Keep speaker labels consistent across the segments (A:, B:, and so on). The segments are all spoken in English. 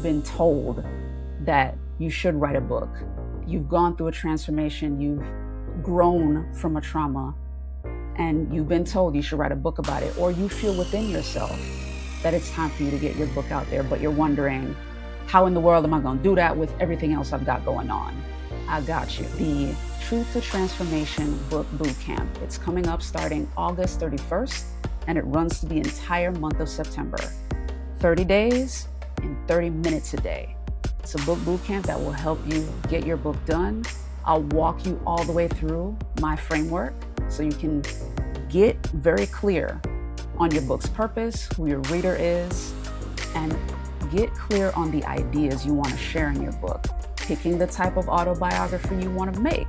A: been told that you should write a book. You've gone through a transformation, you've grown from a trauma, and you've been told you should write a book about it, or you feel within yourself that it's time for you to get your book out there, but you're wondering, how in the world am I going to do that with everything else I've got going on? I got you. The Truth to Transformation Book Bootcamp. It's coming up starting August 31st, and it runs through the entire month of September. 30 days and 30 minutes a day. It's a book bootcamp that will help you get your book done. I'll walk you all the way through my framework so you can get very clear on your book's purpose, who your reader is, and get clear on the ideas you want to share in your book, picking the type of autobiography you want to make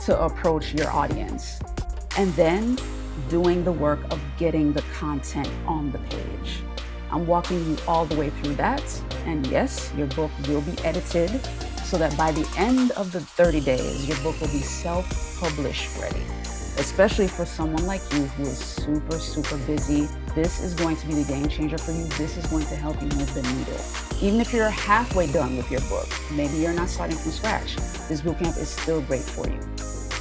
A: to approach your audience, and then doing the work of getting the content on the page. I'm walking you all the way through that. And yes, your book will be edited so that by the end of the 30 days, your book will be self-published ready. Especially for someone like you who is super, super busy. This is going to be the game changer for you. This is going to help you move the needle. Even if you're halfway done with your book, maybe you're not starting from scratch, this bootcamp is still great for you.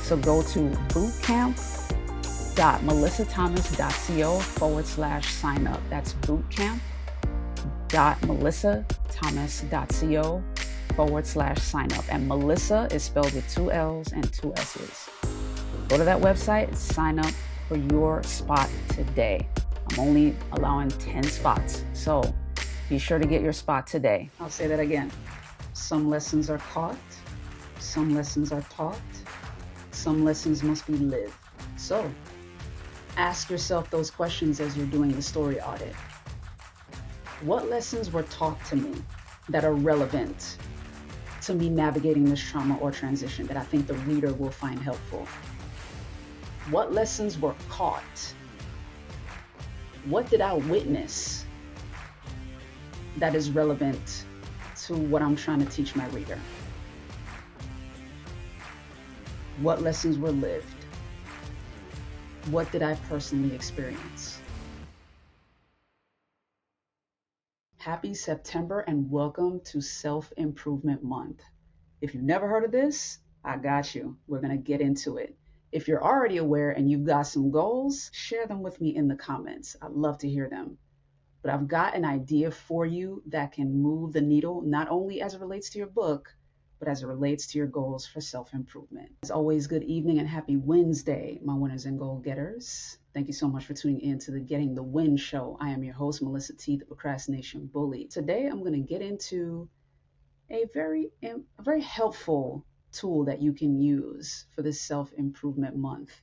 A: So go to bootcamp.melissathomas.co/sign up. That's bootcamp.melissathomas.co/sign up. And Melissa is spelled with 2 L's and 2 S's. Go to that website, sign up for your spot today. I'm only allowing 10 spots, so be sure to get your spot today. I'll say that again. Some lessons are caught, some lessons are taught, some lessons must be lived. So ask yourself those questions as you're doing the story audit. What lessons were taught to me that are relevant to me navigating this trauma or transition that I think the reader will find helpful? What lessons were caught? What did I witness that is relevant to what I'm trying to teach my reader? What lessons were lived? What did I personally experience? Happy September and welcome to Self-Improvement Month. If you've never heard of this, I got you. We're going to get into it. If you're already aware and you've got some goals, share them with me in the comments. I'd love to hear them. But I've got an idea for you that can move the needle, not only as it relates to your book, but as it relates to your goals for self-improvement. As always, good evening and happy Wednesday, my winners and goal getters. Thank you so much for tuning in to the Getting the Win show. I am your host, Melissa T, the Procrastination Bully. Today, I'm going to get into a very helpful tool that you can use for this self-improvement month.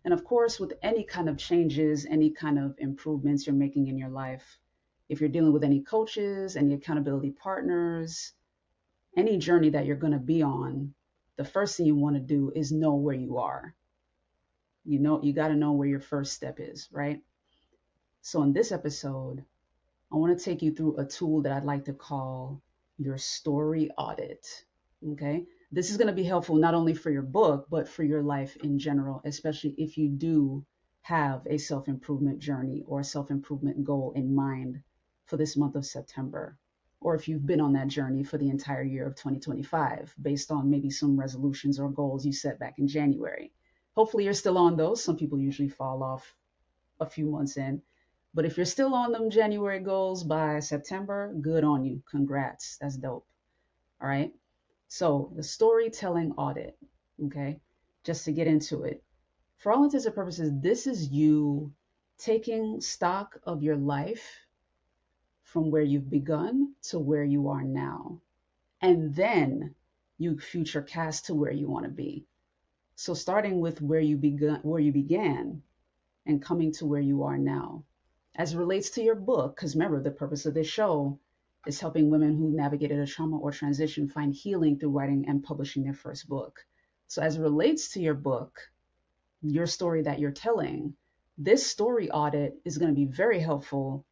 A: And of course, with any kind of changes, any kind of improvements you're making in your life, if you're dealing with any coaches, any accountability partners, any journey that you're going to be on, the first thing you want to do is know where you are. You got to know where your first step is, right? So in this episode, I want to take you through a tool that I'd like to call your story audit. Okay? This is going to be helpful not only for your book, but for your life in general, especially if you do have a self-improvement journey or a self-improvement goal in mind for this month of September, or if you've been on that journey for the entire year of 2025, based on maybe some resolutions or goals you set back in January. Hopefully you're still on those. Some people usually fall off a few months in, but if you're still on them January goals by September, good on you. Congrats. That's dope. All right. So the storytelling audit, okay, just to get into it, for all intents and purposes, this is you taking stock of your life from where you've begun to where you are now, and then you future cast to where you want to be. So starting with where you began, and coming to where you are now, as it relates to your book, because remember, the purpose of this show is helping women who navigated a trauma or transition find healing through writing and publishing their first book. So as it relates to your book, your story that you're telling, this story audit is going to be very helpful,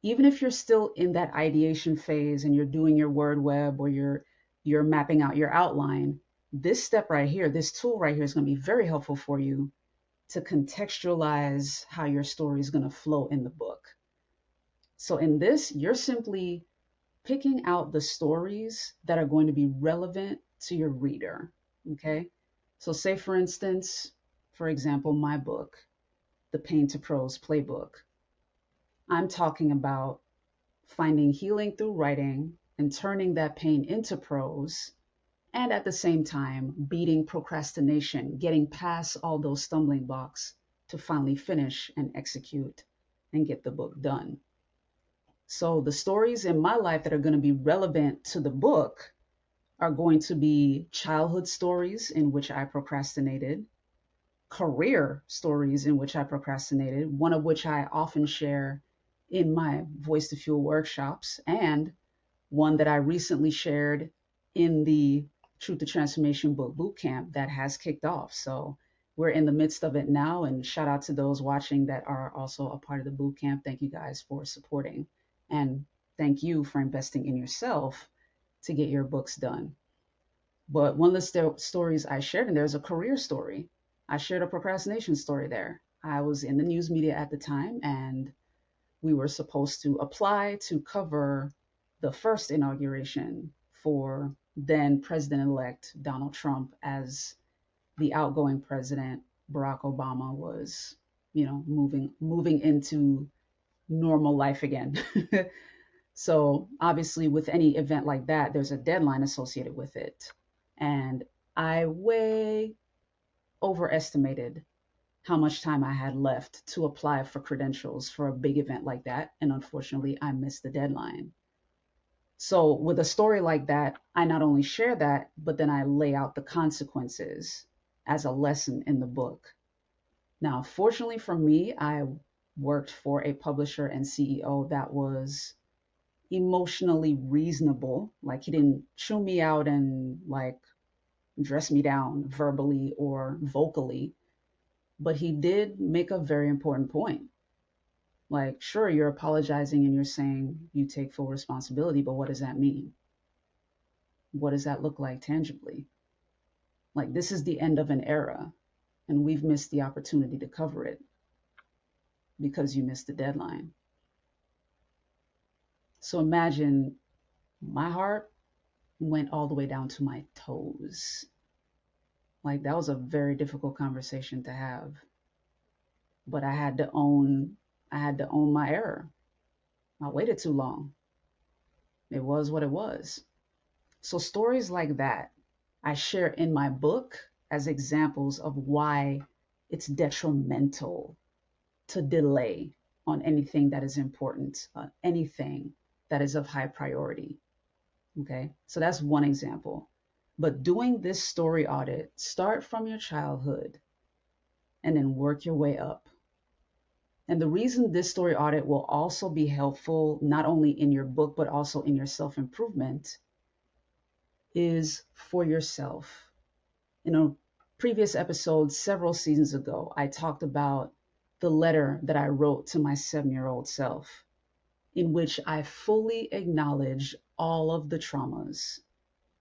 A: even if you're still in that ideation phase and you're doing your word web or you're mapping out your outline. This step right here, this tool right here is going to be very helpful for you to contextualize how your story is going to flow in the book. So in this, you're simply picking out the stories that are going to be relevant to your reader. Okay. So, say for instance, for example, my book, The Pain to Prose Playbook, I'm talking about finding healing through writing and turning that pain into prose, and at the same time, beating procrastination, getting past all those stumbling blocks to finally finish and execute and get the book done. So, the stories in my life that are going to be relevant to the book are going to be childhood stories in which I procrastinated, career stories in which I procrastinated, one of which I often share in my Voice to Fuel workshops, and one that I recently shared in the Truth to Transformation Book Bootcamp that has kicked off. So we're in the midst of it now, and shout out to those watching that are also a part of the bootcamp. Thank you guys for supporting, and thank you for investing in yourself to get your books done. But one of the stories I shared in there is a career story. I shared a procrastination story there. I was in the news media at the time, and we were supposed to apply to cover the first inauguration for then President-elect Donald Trump, as the outgoing president Barack Obama was, moving into normal life again. So obviously, with any event like that, there's a deadline associated with it. And I way overestimated how much time I had left to apply for credentials for a big event like that. And unfortunately, I missed the deadline. So, with a story like that, I not only share that, but then I lay out the consequences as a lesson in the book. Now, fortunately for me, I worked for a publisher and CEO that was emotionally reasonable. Like, he didn't chew me out and like dress me down verbally or vocally, but he did make a very important point. Like, sure, you're apologizing and you're saying you take full responsibility, but what does that mean? What does that look like tangibly? Like, this is the end of an era, and we've missed the opportunity to cover it because you missed the deadline. So imagine my heart went all the way down to my toes. Like, that was a very difficult conversation to have. But I had to own my error. I waited too long. It was what it was. So stories like that I share in my book as examples of why it's detrimental to delay on anything that is important, anything that is of high priority. Okay, so that's one example. But doing this story audit, start from your childhood and then work your way up. And the reason this story audit will also be helpful, not only in your book, but also in your self improvement, is for yourself. In a previous episode, several seasons ago, I talked about the letter that I wrote to my 7-year-old self, in which I fully acknowledged all of the traumas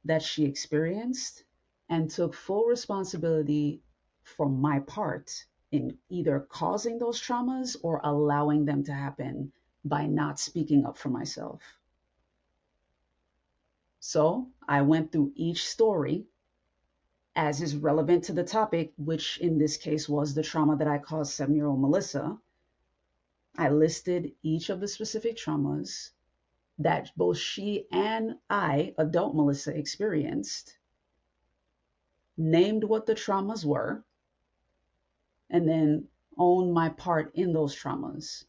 A: that she experienced and took full responsibility for my part in either causing those traumas or allowing them to happen by not speaking up for myself. So I went through each story as is relevant to the topic, which in this case was the trauma that I caused 7-year-old Melissa. I listed each of the specific traumas that both she and I, adult Melissa, experienced, named what the traumas were, and then owned my part in those traumas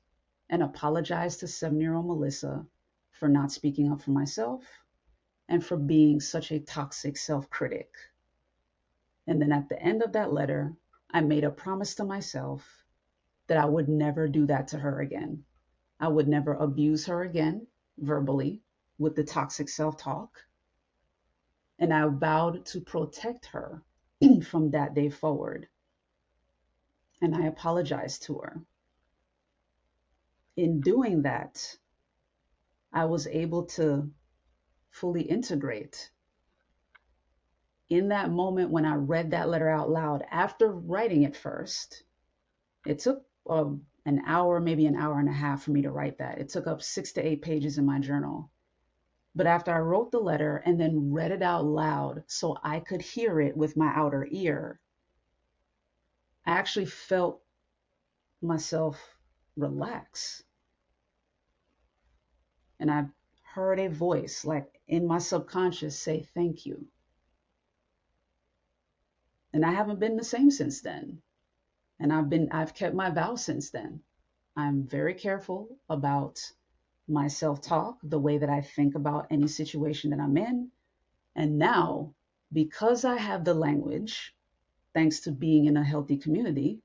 A: and apologized to 7-year-old Melissa for not speaking up for myself and for being such a toxic self-critic. And then at the end of that letter, I made a promise to myself that I would never do that to her again. I would never abuse her again verbally with the toxic self-talk. And I vowed to protect her from that day forward. And I apologized to her. In doing that, I was able to fully integrate. In that moment when I read that letter out loud, after writing it first, it took an hour, maybe an hour and a half for me to write that. It took up 6 to 8 pages in my journal. But after I wrote the letter and then read it out loud so I could hear it with my outer ear, I actually felt myself relax. And I heard a voice like in my subconscious say, thank you. And I haven't been the same since then. And I've kept my vow since then. I'm very careful about my self-talk, the way that I think about any situation that I'm in. And now, because I have the language, thanks to being in a healthy community,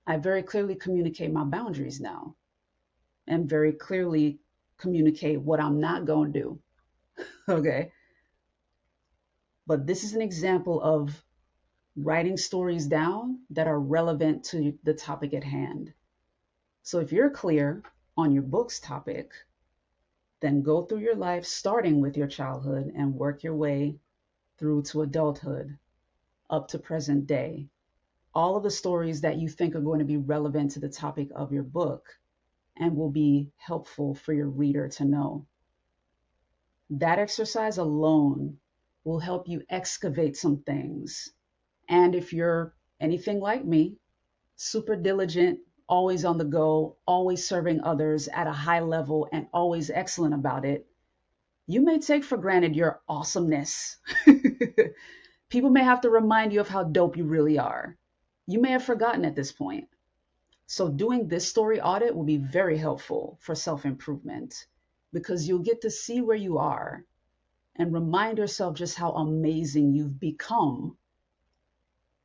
A: I very clearly communicate my boundaries now and very clearly communicate what I'm not going to do. Okay. But this is an example of writing stories down that are relevant to the topic at hand. So if you're clear on your book's topic, then go through your life starting with your childhood and work your way through to adulthood up to present day. All of the stories that you think are going to be relevant to the topic of your book and will be helpful for your reader to know. That exercise alone will help you excavate some things. And if you're anything like me, super diligent, always on the go, always serving others at a high level, and always excellent about it, you may take for granted your awesomeness. People may have to remind you of how dope you really are. You may have forgotten at this point. So doing this story audit will be very helpful for self-improvement because you'll get to see where you are and remind yourself just how amazing you've become,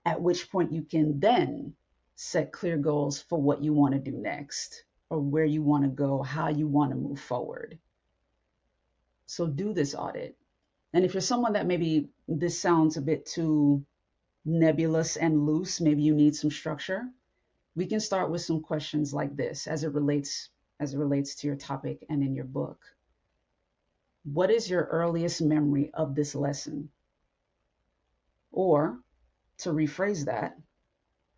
A: at which point you can then set clear goals for what you want to do next or where you want to go, how you want to move forward. So do this audit. And if you're someone that maybe this sounds a bit too nebulous and loose, maybe you need some structure, we can start with some questions like this as it relates to your topic and in your book. What is your earliest memory of this lesson? Or to rephrase that,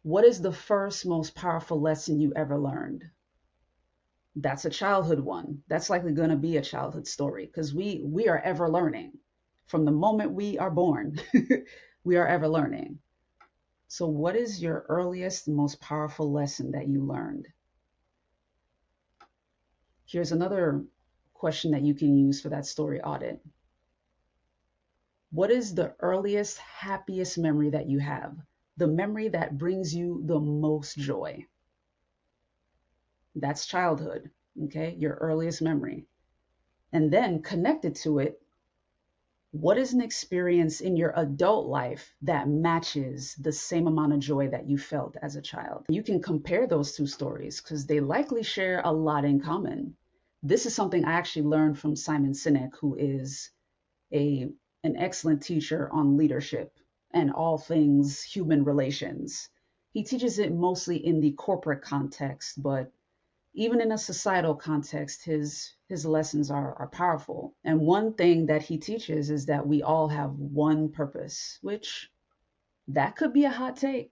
A: what is the first most powerful lesson you ever learned? That's a childhood one. That's likely going to be a childhood story because we are ever learning. From the moment we are born, we are ever learning. So what is your earliest, most powerful lesson that you learned? Here's another question that you can use for that story audit. What is the earliest, happiest memory that you have? The memory that brings you the most joy. That's childhood, okay? Your earliest memory. And then connected to it, what is an experience in your adult life that matches the same amount of joy that you felt as a child? You can compare those two stories because they likely share a lot in common. This is something I actually learned from Simon Sinek, who is an excellent teacher on leadership and all things human relations. He teaches it mostly in the corporate context, but even in a societal context, his lessons are powerful. And one thing that he teaches is that we all have one purpose, which that could be a hot take.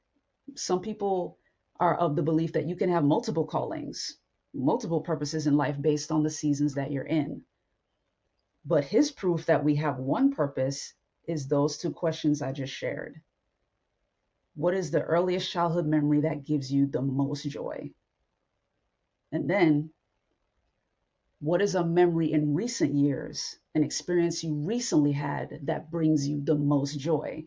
A: Some people are of the belief that you can have multiple callings, multiple purposes in life based on the seasons that you're in. But his proof that we have one purpose is those two questions I just shared. What is the earliest childhood memory that gives you the most joy? And then, what is a memory in recent years, an experience you recently had that brings you the most joy?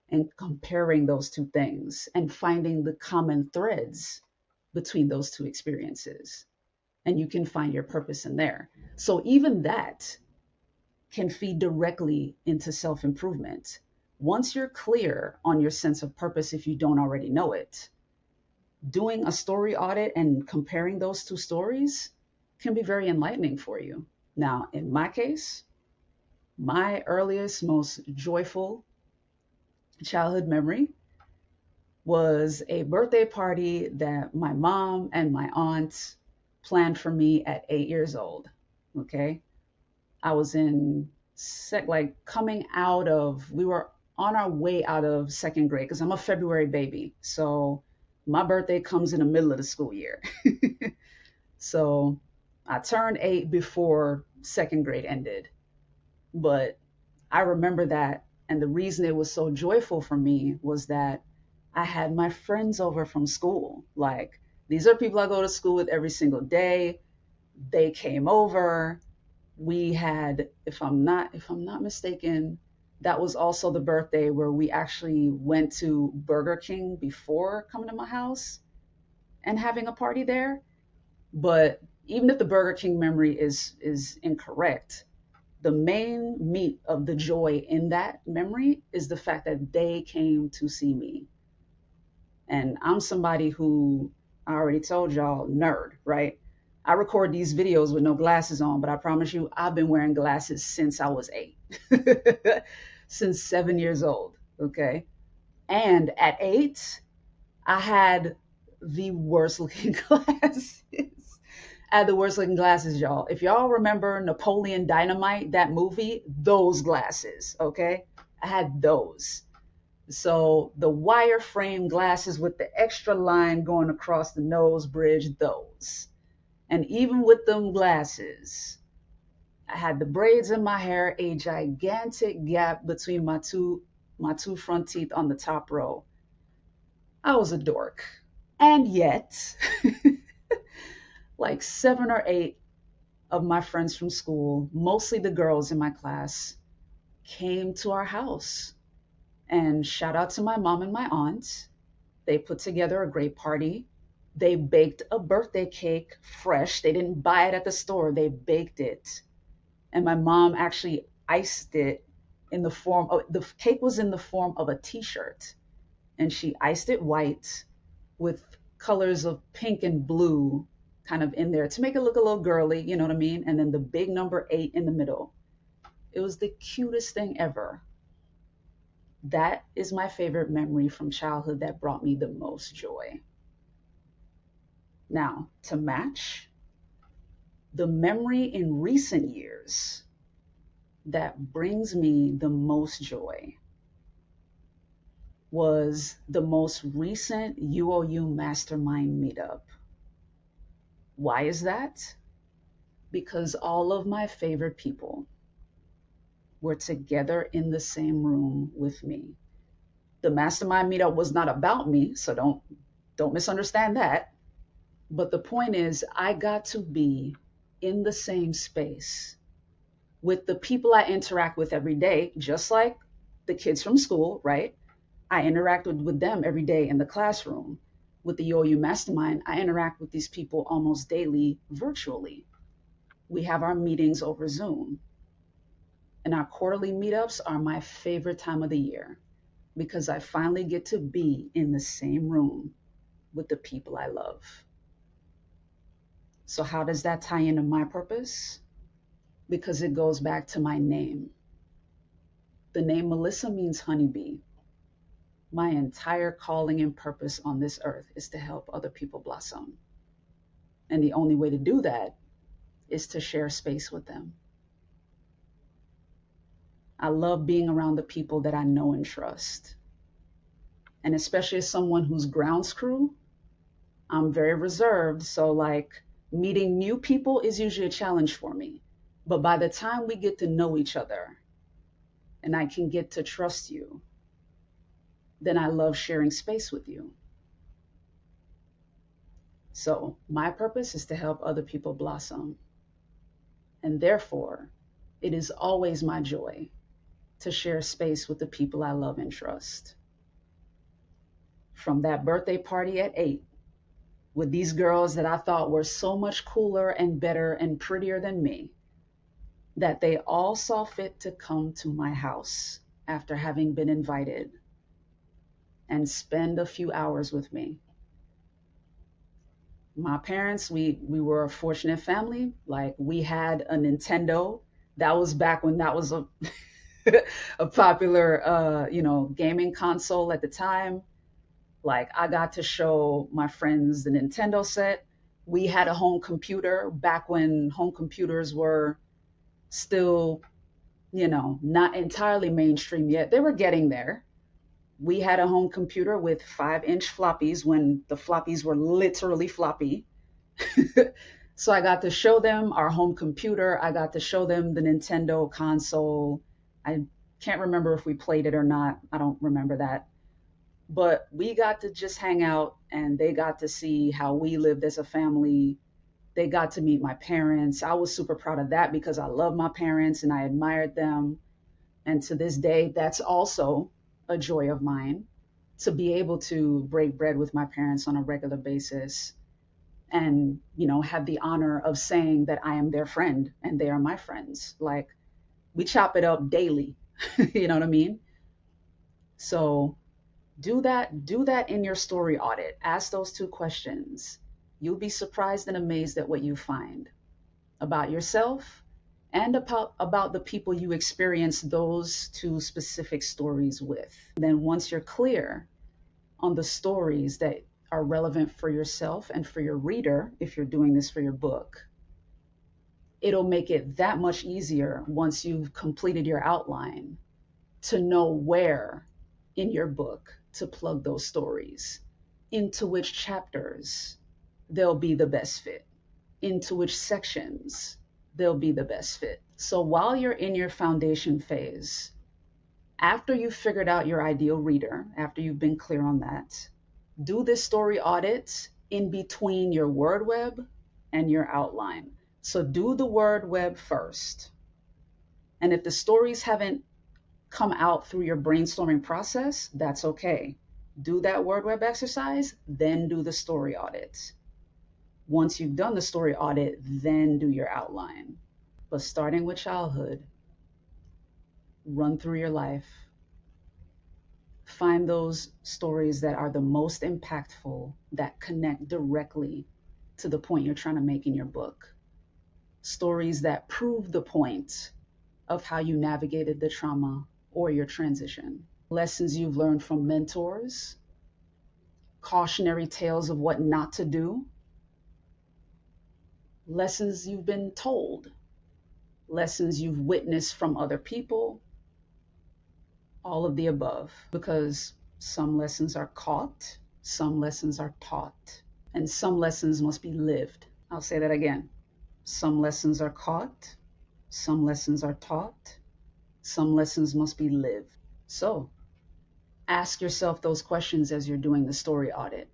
A: And comparing those two things and finding the common threads between those two experiences. And you can find your purpose in there. So even that can feed directly into self-improvement. Once you're clear on your sense of purpose, if you don't already know it, doing a story audit and comparing those two stories can be very enlightening for you. Now, in my case, my earliest, most joyful childhood memory was a birthday party that my mom and my aunt planned for me at 8 years old. Okay. I was we were on our way out of second grade because I'm a February baby. So my birthday comes in the middle of the school year. So I turned 8 before second grade ended. But I remember that. And the reason it was so joyful for me was that I had my friends over from school. Like, these are people I go to school with every single day. They came over. We had, if I'm not mistaken, that was also the birthday where we actually went to Burger King before coming to my house and having a party there. But even if the Burger King memory is incorrect, the main meat of the joy in that memory is the fact that they came to see me. And I'm somebody who, I already told y'all, nerd, right? I record these videos with no glasses on, but I promise you, I've been wearing glasses since I was 8, since 7 years old. Okay. And at 8, I had the worst looking glasses. I had the worst looking glasses, y'all. If y'all remember Napoleon Dynamite, that movie, those glasses, okay? I had those. So the wireframe glasses with the extra line going across the nose bridge, those. And even with them glasses, I had the braids in my hair, a gigantic gap between my two front teeth on the top row. I was a dork. And yet, like 7 or 8 of my friends from school, mostly the girls in my class, came to our house. And shout out to my mom and my aunt. They put together a great party. They baked a birthday cake fresh. They didn't buy it at the store, they baked it. And my mom actually iced it in the form of, the cake was in the form of a t-shirt. And she iced it white with colors of pink and blue kind of in there to make it look a little girly, you know what I mean? And then the big number 8 in the middle. It was the cutest thing ever. That is my favorite memory from childhood that brought me the most joy. Now, to match, the memory in recent years that brings me the most joy was the most recent UOU Mastermind meetup. Why is that? Because all of my favorite people were together in the same room with me. The mastermind meetup was not about me, so don't misunderstand that. But the point is, I got to be in the same space with the people I interact with every day, just like the kids from school, right? I interact with them every day in the classroom. With the UOU Mastermind, I interact with these people almost daily virtually. We have our meetings over Zoom. And our quarterly meetups are my favorite time of the year because I finally get to be in the same room with the people I love. So, how does that tie into my purpose? Because it goes back to my name. The name Melissa means honeybee. My entire calling and purpose on this earth is to help other people blossom. And the only way to do that is to share space with them. I love being around the people that I know and trust. And especially as someone who's grounds crew, I'm very reserved. So, like, meeting new people is usually a challenge for me. But by the time we get to know each other and I can get to trust you, then I love sharing space with you. So, my purpose is to help other people blossom. And therefore, it is always my joy to share space with the people I love and trust. From that birthday party at 8, with these girls that I thought were so much cooler and better and prettier than me, that they all saw fit to come to my house after having been invited and spend a few hours with me. My parents, we were a fortunate family. Like, we had a Nintendo. That was back when that was a a popular gaming console at the time. Like, I got to show my friends the Nintendo set. We had a home computer back when home computers were still, not entirely mainstream yet. They were getting there. We had a home computer with 5-inch floppies when the floppies were literally floppy. So I got to show them our home computer. I got to show them the Nintendo console. I can't remember if we played it or not. I don't remember that. But we got to just hang out and they got to see how we lived as a family. They got to meet my parents. I was super proud of that because I love my parents and I admired them. And to this day, that's also a joy of mine to be able to break bread with my parents on a regular basis and, have the honor of saying that I am their friend and they are my friends. Like, we chop it up daily. You know what I mean? So do that in your story audit. Ask those two questions. You'll be surprised and amazed at what you find about yourself and about the people you experience those two specific stories with. Then once you're clear on the stories that are relevant for yourself and for your reader, if you're doing this for your book, it'll make it that much easier once you've completed your outline to know where in your book to plug those stories, into which chapters they'll be the best fit, into which sections they'll be the best fit. So while you're in your foundation phase, after you've figured out your ideal reader, after you've been clear on that, do this story audit in between your word web and your outline. So do the word web first. And if the stories haven't come out through your brainstorming process, that's okay. Do that word web exercise, then do the story audit. Once you've done the story audit, then do your outline. But starting with childhood, run through your life. Find those stories that are the most impactful, that connect directly to the point you're trying to make in your book. Stories that prove the point of how you navigated the trauma or your transition. Lessons you've learned from mentors, cautionary tales of what not to do, lessons you've been told, lessons you've witnessed from other people, all of the above. Because some lessons are caught, some lessons are taught, and some lessons must be lived. I'll say that again. Some lessons are caught, some lessons are taught, some lessons must be lived. So ask yourself those questions as you're doing the story audit.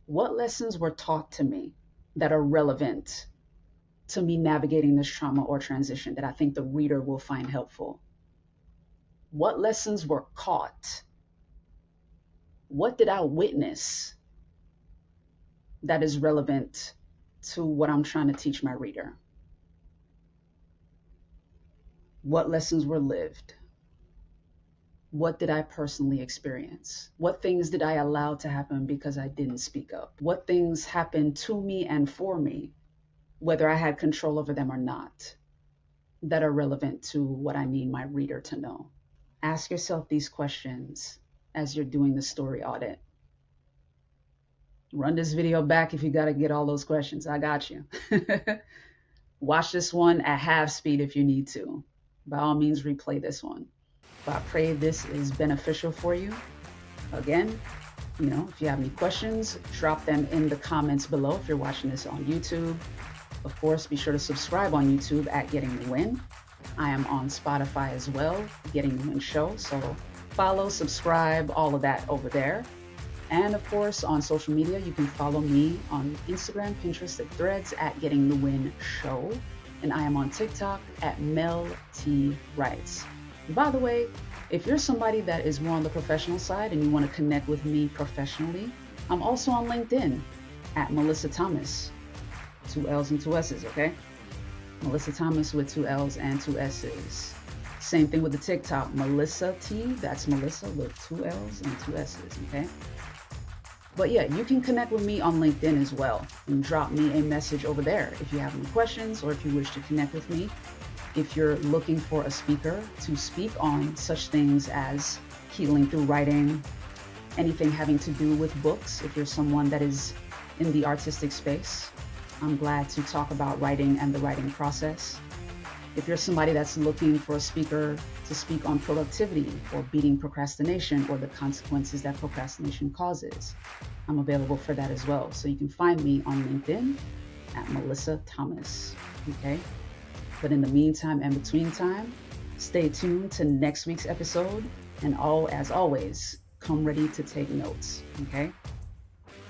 A: What lessons were taught to me that are relevant to me navigating this trauma or transition that I think the reader will find helpful? What lessons were caught? What did I witness that is relevant to what I'm trying to teach my reader? What lessons were lived? What did I personally experience? What things did I allow to happen because I didn't speak up? What things happened to me and for me, whether I had control over them or not, that are relevant to what I need my reader to know? Ask yourself these questions as you're doing the story audit. Run this video back if you got to get all those questions. I got you. Watch this one at half speed if you need to. By all means, replay this one. But I pray this is beneficial for you. Again, if you have any questions, drop them in the comments below if you're watching this on YouTube. Of course, be sure to subscribe on YouTube at Getting the Win. I am on Spotify as well, Getting the Win Show. So follow, subscribe, all of that over there. And of course, on social media, you can follow me on Instagram, Pinterest, and Threads at Getting the Win Show. And I am on TikTok at Mel T. Writes. By the way, if you're somebody that is more on the professional side and you want to connect with me professionally, I'm also on LinkedIn at Melissa Thomas. 2 L's and 2 S's, okay? Melissa Thomas with 2 L's and 2 S's. Same thing with the TikTok, Melissa T. That's Melissa with 2 L's and 2 S's, okay? But yeah, you can connect with me on LinkedIn as well and drop me a message over there if you have any questions or if you wish to connect with me. If you're looking for a speaker to speak on such things as healing through writing, anything having to do with books, if you're someone that is in the artistic space, I'm glad to talk about writing and the writing process. If you're somebody that's looking for a speaker to speak on productivity or beating procrastination or the consequences that procrastination causes, I'm available for that as well. So you can find me on LinkedIn at Melissa Thomas. Okay? But in the meantime and between time, stay tuned to next week's episode. And as always, come ready to take notes. Okay?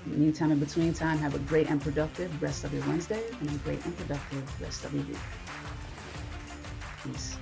A: In the meantime and between time, have a great and productive rest of your Wednesday and a great and productive rest of your week. Peace.